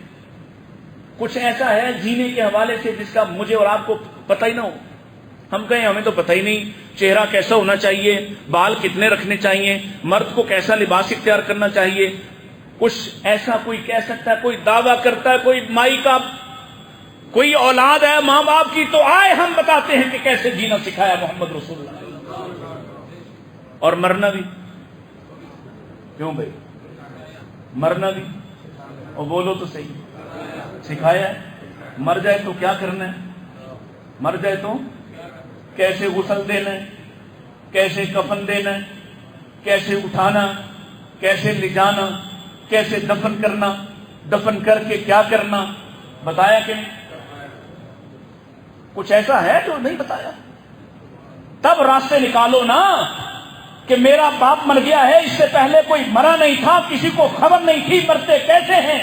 کچھ ایسا ہے جینے کے حوالے سے جس کا مجھے اور آپ کو پتہ ہی نہ ہو. ہم کہیں ہمیں تو پتہ ہی نہیں چہرہ کیسا ہونا چاہیے، بال کتنے رکھنے چاہیے، مرد کو کیسا لباس اختیار کرنا چاہیے. کچھ ایسا کوئی کہہ سکتا ہے، کوئی دعویٰ کرتا ہے، کوئی مائی کا کوئی اولاد ہے ماں باپ کی، تو آئے ہم بتاتے ہیں کہ کیسے جینا سکھایا محمد رسول اللہ. اور مرنا بھی کیوں بھائی، مرنا بھی، اور بولو تو صحیح، سکھایا ہے. مر جائے تو کیا کرنا ہے، مر جائے تو کیسے غسل دینا ہے، کیسے کفن دینا ہے، کیسے اٹھانا، کیسے لے جانا، کیسے دفن کرنا، دفن کر کے کیا کرنا، بتایا کہ نہیں؟ کچھ ایسا ہے جو نہیں بتایا؟ تب راستے نکالو نا کہ میرا باپ مر گیا ہے، اس سے پہلے کوئی مرا نہیں تھا، کسی کو خبر نہیں تھی، مرتے کیسے ہیں؟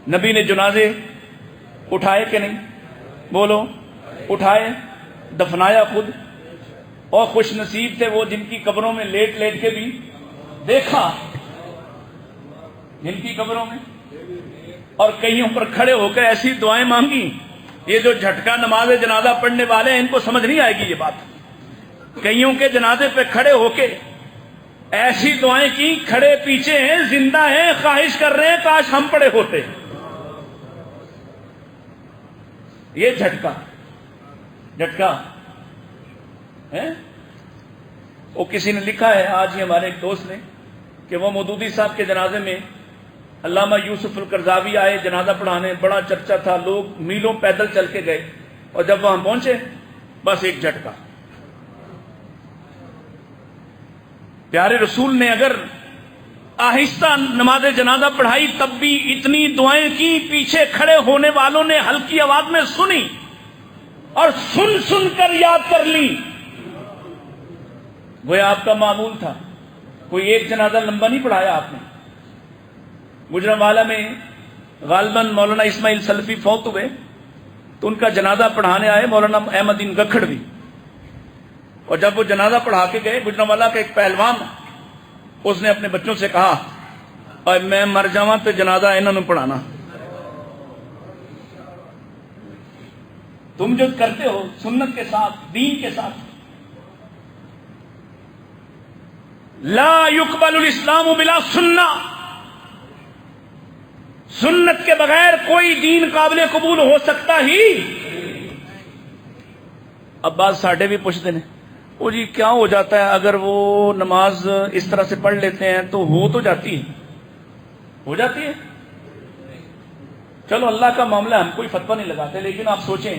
نبی نے جنازے اٹھائے کہ نہیں؟ بولو، اٹھائے، دفنایا خود، اور خوش نصیب تھے وہ جن کی قبروں میں لیٹ لیٹ کے بھی دیکھا، جن کی قبروں میں، اور کئیوں پر کھڑے ہو کر ایسی دعائیں مانگی۔ یہ جو جھٹکا نماز جنازہ پڑھنے والے ہیں ان کو سمجھ نہیں آئے گی یہ بات۔ کئیوں کے جنازے پہ کھڑے ہو کے ایسی دعائیں کی، کھڑے پیچھے ہیں، زندہ ہیں، خواہش کر رہے ہیں کاش ہم پڑے ہوتے۔ یہ جھٹکا ہے۔ وہ کسی نے لکھا ہے آج ہی ہمارے ایک دوست نے کہ وہ مودودی صاحب کے جنازے میں علامہ یوسف القرضاوی آئے جنازہ پڑھانے، بڑا چرچا تھا، لوگ میلوں پیدل چل کے گئے، اور جب وہاں پہنچے بس ایک جھٹکا۔ پیارے رسول نے اگر آہستہ نماز جنازہ پڑھائی تب بھی اتنی دعائیں کی، پیچھے کھڑے ہونے والوں نے ہلکی آواز میں سنی اور سن سن کر یاد کر لی۔ گویا آپ کا معمول تھا، کوئی ایک جنازہ لمبا نہیں پڑھایا آپ نے۔ گجرانوالہ میں غالباً مولانا اسماعیل سلفی فوت ہوئے تو ان کا جنازہ پڑھانے آئے مولانا احمدین گکھڑوی، اور جب وہ جنازہ پڑھا کے گئے، گجرانوالہ کا ایک پہلوان اس نے اپنے بچوں سے کہا اور میں مر جاواں تو جنازہ انہوں نے پڑھانا۔ تم جو کرتے ہو سنت کے ساتھ، دین کے ساتھ، لا یقبل الاسلام بلا سنہ، سنت کے بغیر کوئی دین قابل قبول ہو سکتا ہی۔ اب بات ساڈے بھی پوچھتے ہیں، وہ جی کیا ہو جاتا ہے اگر وہ نماز اس طرح سے پڑھ لیتے ہیں تو ہو تو جاتی ہے۔ چلو اللہ کا معاملہ، ہم کوئی فتویٰ نہیں لگاتے، لیکن آپ سوچیں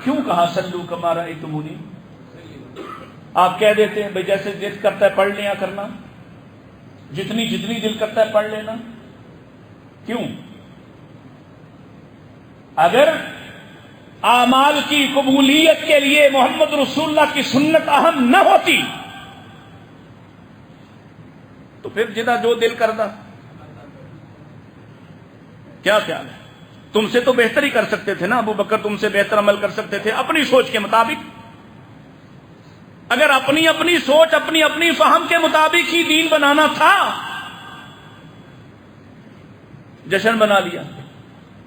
کیوں کہا سلو کما رأیتمونی؟ آپ کہہ دیتے ہیں بھائی جیسے دل کرتا ہے پڑھ لیا کرنا، جتنی دل کرتا ہے پڑھ لینا۔ کیوں؟ اگر اعمال کی قبولیت کے لیے محمد رسول اللہ کی سنت اہم نہ ہوتی تو پھر جدا جو دل کرتا، کیا خیال ہے؟ تم سے تو بہتر ہی کر سکتے تھے نا ابو بکر، تم سے بہتر عمل کر سکتے تھے اپنی سوچ کے مطابق۔ اگر اپنی سوچ، اپنی فہم کے مطابق ہی دین بنانا تھا، جشن بنا لیا۔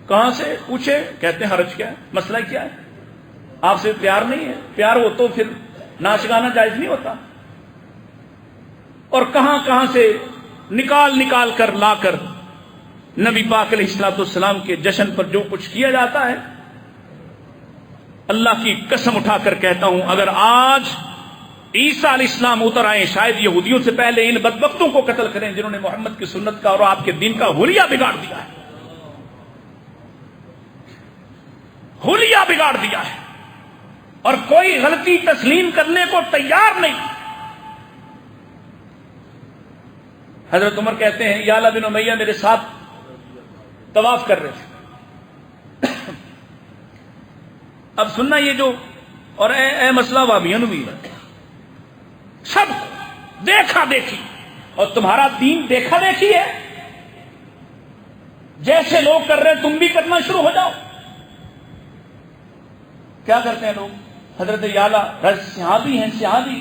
کہاں سے پوچھے، کہتے ہیں حرج کیا ہے، مسئلہ کیا ہے؟ آپ سے پیار نہیں ہے؟ پیار ہو تو پھر ناچ گانا جائز نہیں ہوتا؟ اور کہاں سے نکال کر لا کر نبی پاک علیہ الصلوۃ والسلام کے جشن پر جو کچھ کیا جاتا ہے، اللہ کی قسم اٹھا کر کہتا ہوں اگر آج عیسیٰ علیہ السلام اتر آئے، شاید یہودیوں سے پہلے ان بدبختوں کو قتل کریں جنہوں نے محمد کی سنت کا اور آپ کے دین کا حلیہ بگاڑ دیا ہے، حلیہ بگاڑ دیا ہے، اور کوئی غلطی تسلیم کرنے کو تیار نہیں۔ حضرت عمر کہتے ہیں یعلا بن امیہ میرے ساتھ طواف کر رہے تھے۔ اب سننا یہ جو، اور اے مسئلہ وابیوں بھی ہے، سب دیکھا دیکھی، اور تمہارا دین دیکھا دیکھی ہے، جیسے لوگ کر رہے ہیں تم بھی کرنا شروع ہو جاؤ۔ کیا کرتے ہیں لوگ؟ حضرت یعلا صحابی ہیں، صحابی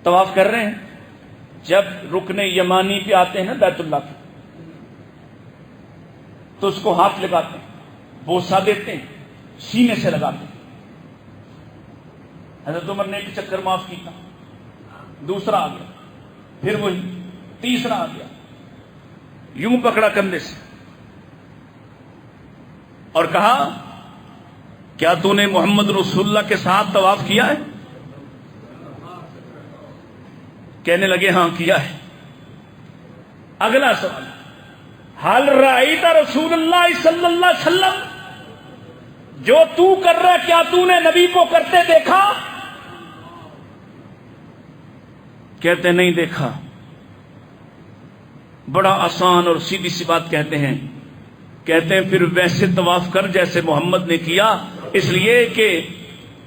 طواف کر رہے ہیں، جب رکن یمانی پہ آتے ہیں نا بیت اللہ پہ، تو اس کو ہاتھ لگاتے ہیں، بوسہ دیتے ہیں، سینے سے لگاتے ہیں۔ حضرت عمر نے ایک چکر معاف کیا، دوسرا آ گیا، پھر وہی، تیسرا آ گیا، یوں پکڑا کندھے سے اور کہا کیا تو نے محمد رسول اللہ کے ساتھ طواف کیا ہے؟ کہنے لگے ہاں کیا ہے۔ اگلا سوال، حل رأیت رسول اللہ صلی اللہ علیہ وسلم، جو تو کر رہا کیا تو نے نبی کو کرتے دیکھا؟ کہتے نہیں دیکھا۔ بڑا آسان اور سیدھی سی بات کہتے ہیں، کہتے ہیں پھر ویسے طواف کر جیسے محمد نے کیا، اس لیے کہ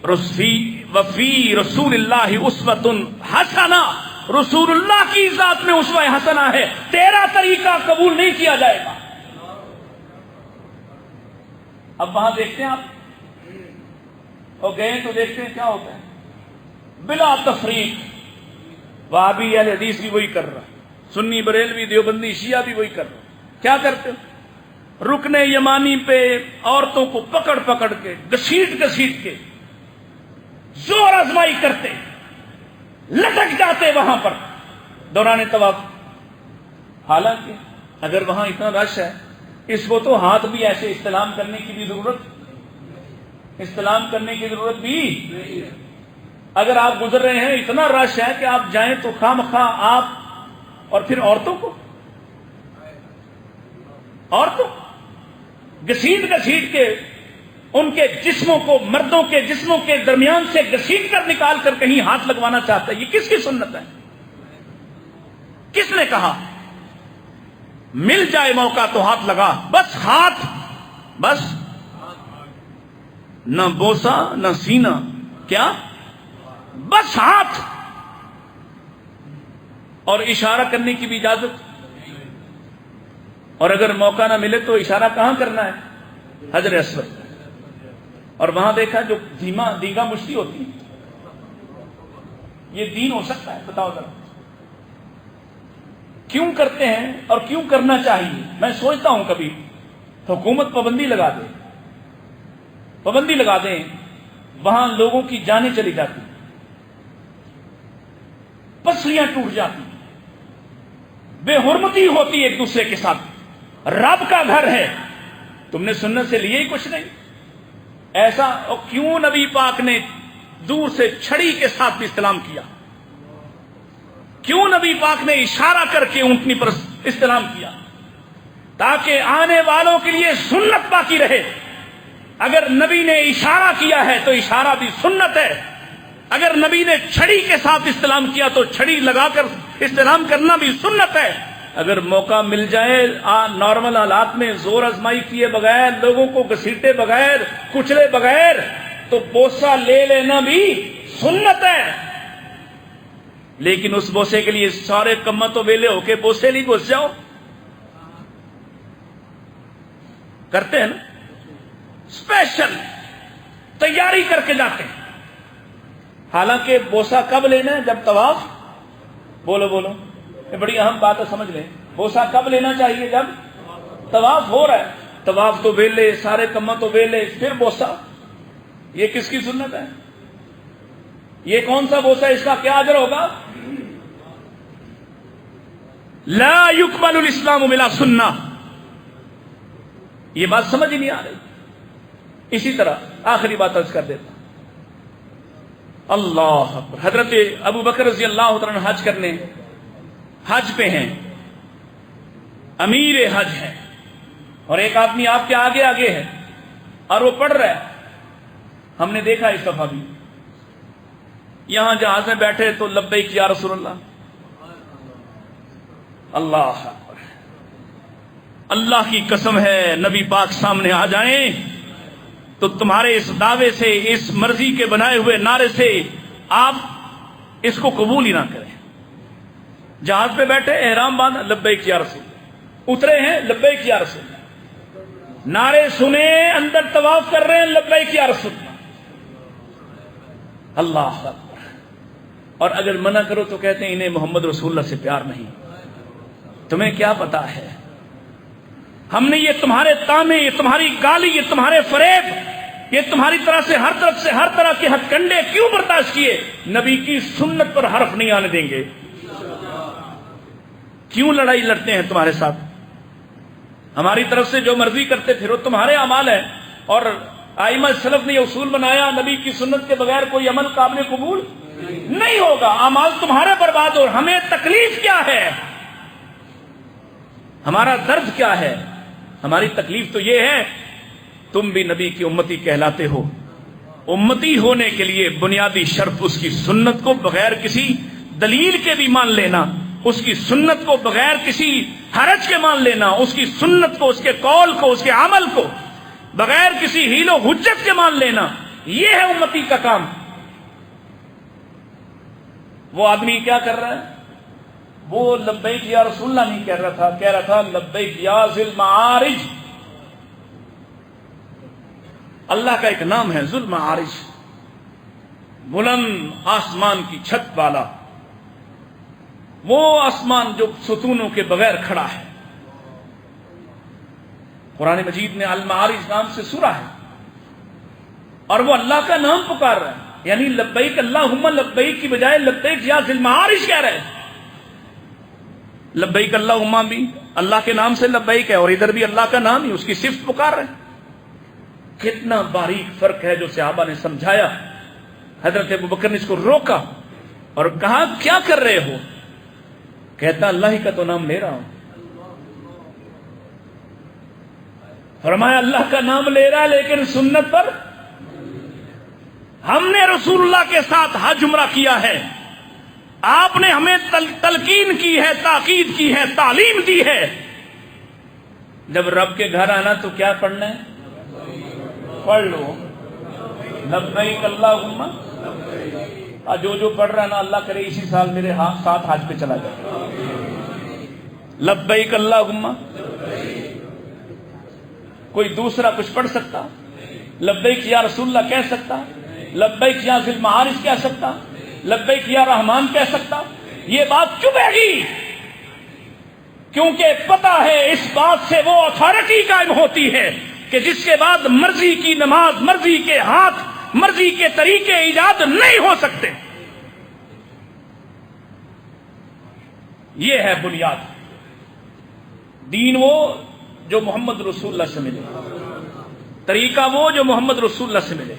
وفی رسول اللہ اسوۃ حسنہ، رسول اللہ کی ذات میں اسوہ حسنہ ہے، تیرا طریقہ قبول نہیں کیا جائے گا۔ اب وہاں دیکھتے ہیں آپ، اور گئے تو دیکھتے ہیں کیا ہوتا ہے، بلا تفریق وہابی اہل حدیث بھی وہی کر رہا، سنی بریلوی دیوبندی شیعہ بھی وہی کر رہا۔ کیا کرتے ہو؟ رکن یمانی پہ عورتوں کو پکڑ پکڑ کے گھسیٹ گھسیٹ کے زور آزمائی کرتے، لٹک جاتے وہاں پر دوران طواف۔ حالانکہ اگر وہاں اتنا رش ہے، اس کو تو ہاتھ بھی ایسے استلام کرنے کی بھی ضرورت بھی، اگر آپ گزر رہے ہیں اتنا رش ہے کہ آپ جائیں تو خواہ آپ، اور پھر عورتوں گھسیٹ گھسیٹ کے ان کے جسموں کو، مردوں کے جسموں کے درمیان سے گھسیٹ کر نکال کر کہیں ہاتھ لگوانا چاہتا ہے، یہ کس کی سنت ہے؟ کس نے کہا؟ مل جائے موقع تو ہاتھ لگا، بس ہاتھ، بس نہ بوسا نہ سینہ، کیا بس ہاتھ، اور اشارہ کرنے کی بھی اجازت۔ اور اگر موقع نہ ملے تو اشارہ کہاں کرنا ہے؟ حجر اسود۔ اور وہاں دیکھا جو دیگا مشتی ہوتی ہے، یہ دین ہو سکتا ہے؟ بتاؤ ذرا، کیوں کرتے ہیں اور کیوں کرنا چاہیے؟ میں سوچتا ہوں کبھی حکومت پابندی لگا دیں، وہاں لوگوں کی جانیں چلی جاتی، پسلیاں ٹوٹ جاتی، بے حرمتی ہوتی ایک دوسرے کے ساتھ، رب کا گھر ہے، تم نے سنت سے لیے ہی کچھ نہیں ایسا۔ اور کیوں نبی پاک نے دور سے چھڑی کے ساتھ بھی استلام کیا؟ کیوں نبی پاک نے اشارہ کر کے اونٹنی پر استلام کیا؟ تاکہ آنے والوں کے لیے سنت باقی رہے۔ اگر نبی نے اشارہ کیا ہے تو اشارہ بھی سنت ہے، اگر نبی نے چھڑی کے ساتھ استلام کیا تو چھڑی لگا کر استلام کرنا بھی سنت ہے۔ اگر موقع مل جائے نارمل حالات میں زور آزمائی کیے بغیر، لوگوں کو گھسیٹے بغیر، کچلے بغیر، تو بوسہ لے لینا بھی سنت ہے۔ لیکن اس بوسے کے لیے سارے کمت و ویلے ہو کے بوسے نہیں گھس جاؤ، کرتے ہیں نا، اسپیشل تیاری کر کے جاتے ہیں۔ حالانکہ بوسہ کب لینا ہے؟ جب طواف، بولو یہ بڑی اہم بات ہے، سمجھ لیں، بوسہ کب لینا چاہیے؟ جب طواف ہو رہا ہے، طواف تو ویلے، سارے کمت و ویلے، پھر بوسہ۔ یہ کس کی سنت ہے؟ یہ کون سا بوسہ؟ اس کا کیا اجر ہوگا؟ لا يقبل الاسلام بلا سنہ۔ یہ بات سمجھ ہی نہیں آ رہی۔ اسی طرح آخری بات عرض کر دیتا، اللہ اکبر، حضرت ابو بکر رضی اللہ عنہ حج کرنے، حج پہ ہیں، امیر حج ہے، اور ایک آدمی آپ کے آگے آگے ہے اور وہ پڑھ رہا ہے۔ ہم نے دیکھا اس دفعہ بھی یہاں جہاز میں بیٹھے تو لبیک یا رسول اللہ، اللہ اکبر، اللہ کی قسم ہے نبی پاک سامنے آ جائیں تو تمہارے اس دعوے سے، اس مرضی کے بنائے ہوئے نعرے سے آپ اس کو قبول ہی نہ کریں۔ جہاز پہ بیٹھے، احرام باندھا، لبیک یا رسول اللہ، اترے ہیں، لبیک یا رسول اللہ، نعرے سنے، اندر طواف کر رہے ہیں، لبیک یا رسول اللہ، اللہ اکبر۔ اور اگر منع کرو تو کہتے ہیں انہیں محمد رسول اللہ سے پیار نہیں۔ تمہیں کیا پتا ہے؟ ہم نے یہ تمہارے تانے، یہ تمہاری گالی، یہ تمہارے فریب، یہ تمہاری طرح سے ہر طرح کے ہتھ کنڈے کیوں برداشت کیے؟ نبی کی سنت پر حرف نہیں آنے دیں گے۔ کیوں لڑائی لڑتے ہیں تمہارے ساتھ؟ ہماری طرف سے جو مرضی کرتے پھر وہ تمہارے اعمال ہیں، اور ائمہ سلف نے یہ اصول بنایا، نبی کی سنت کے بغیر کوئی عمل قابل قبول نہیں ہوگا، اعمال تمہارے برباد ہو۔ ہمیں تکلیف کیا ہے؟ ہمارا درد کیا ہے؟ ہماری تکلیف تو یہ ہے تم بھی نبی کی امتی کہلاتے ہو۔ امتی ہونے کے لیے بنیادی شرط اس کی سنت کو بغیر کسی دلیل کے بھی مان لینا، اس کی سنت کو بغیر کسی حرج کے مان لینا، اس کی سنت کو، اس کے قول کو، اس کے عمل کو بغیر کسی حیل و حجت کے مان لینا، یہ ہے امتی کا کام۔ وہ آدمی کیا کر رہا ہے؟ وہ لبیک یا رسول اللہ نہیں کہہ رہا تھا لبیک یا ذی المعارج۔ اللہ کا ایک نام ہے ذو المعارج، بلند آسمان کی چھت والا، وہ آسمان جو ستونوں کے بغیر کھڑا ہے۔ قرآن مجید میں المعارج نام سے سورہ ہے، اور وہ اللہ کا نام پکار رہا ہے، یعنی لبیک اللہم لبیک کی بجائے لبیک یا ذی المعارج کہہ رہے ہیں۔ لبیک اللہم بھی اللہ کے نام سے لبیک ہے، اور ادھر بھی اللہ کا نام ہی، اس کی صفت پکار رہے ہیں۔ کتنا باریک فرق ہے جو صحابہ نے سمجھایا۔ حضرت ابوبکر نے اس کو روکا اور کہا کیا کر رہے ہو؟ کہتا اللہ ہی کا تو نام لے رہا ہوں۔ فرمایا اللہ کا نام لے رہا ہے لیکن سنت پر ہم نے رسول اللہ کے ساتھ حج عمرہ کیا ہے، آپ نے ہمیں تلقین کی ہے، تاکید کی ہے، تعلیم دی ہے۔ جب رب کے گھر آنا تو کیا پڑھنا ہے؟ پڑھ لو لبیک اللہم، جو پڑھ رہا ہے نا اللہ کرے اسی سال میرے ساتھ حج پہ چلا جائے۔ لبیک اللہم، کوئی دوسرا کچھ پڑھ سکتا؟ لبیک یا رسول اللہ کہہ سکتا؟ لبیک یا ذی المعارج کہہ سکتا؟ لبیک یا رحمان کہہ سکتا؟ یہ بات چبھے گی، کیونکہ پتہ ہے اس بات سے وہ اتھارٹی قائم ہوتی ہے کہ جس کے بعد مرضی کی نماز، مرضی کے ہاتھ، مرضی کے طریقے ایجاد نہیں ہو سکتے۔ یہ ہے بنیاد۔ دین وہ جو محمد رسول اللہ سے ملے، طریقہ وہ جو محمد رسول اللہ سے ملے۔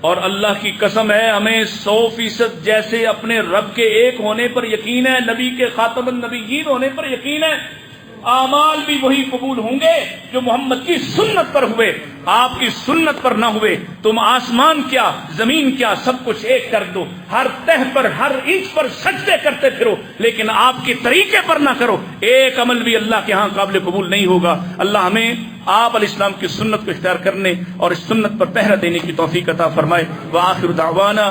اور اللہ کی قسم ہے ہمیں 100% جیسے اپنے رب کے ایک ہونے پر یقین ہے، نبی کے خاتم النبیین ہونے پر یقین ہے، اعمال بھی وہی قبول ہوں گے جو محمد کی سنت پر ہوئے۔ آپ کی سنت پر نہ ہوئے تم آسمان کیا زمین کیا سب کچھ ایک کر دو، ہر تہ پر ہر انچ پر سجدے کرتے پھرو، لیکن آپ کے طریقے پر نہ کرو، ایک عمل بھی اللہ کے ہاں قابل قبول نہیں ہوگا۔ اللہ ہمیں آپ علیہ السلام کی سنت کو اختیار کرنے اور اس سنت پر پہرہ دینے کی توفیق عطا فرمائے۔ وآخر دعوانا